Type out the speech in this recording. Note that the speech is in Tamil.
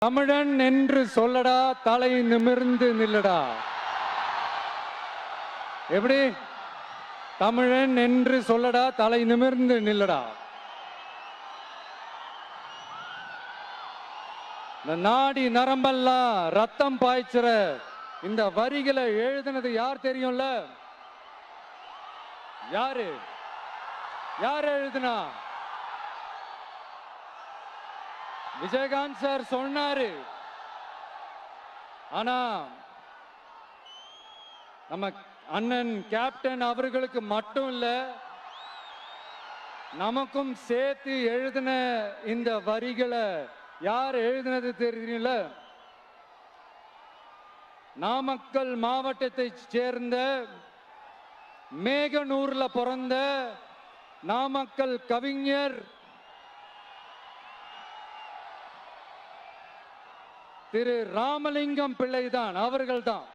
தமிழன் என்று சொல்லடா, தலை நிமிர்ந்து நில்லடா. எப்படி? தமிழன் என்று சொல்லடா, தலை நிமிர்ந்து நில்லடா. இந்த நாடி நரம்பெல்லாம் ரத்தம் பாய்ச்சுற இந்த வரிகளை எழுதினது யார் தெரியும்ல? யாரு யார் எழுதுனா? விஜயகாந்த் சார் சொன்னாரு. ஆனா நம்ம அண்ணன் கேப்டன் அவர்களுக்கு மட்டும் இல்ல, நமக்கும் சேர்த்து எழுதின இந்த வரிகளை யார் எழுதினது தெரியும்ல? நாமக்கல் மாவட்டத்தை சேர்ந்த மேகனூர்ல பிறந்த நாமக்கல் கவிஞர் திரு ராமலிங்கம் பிள்ளைதான், அவர்கள்தான்.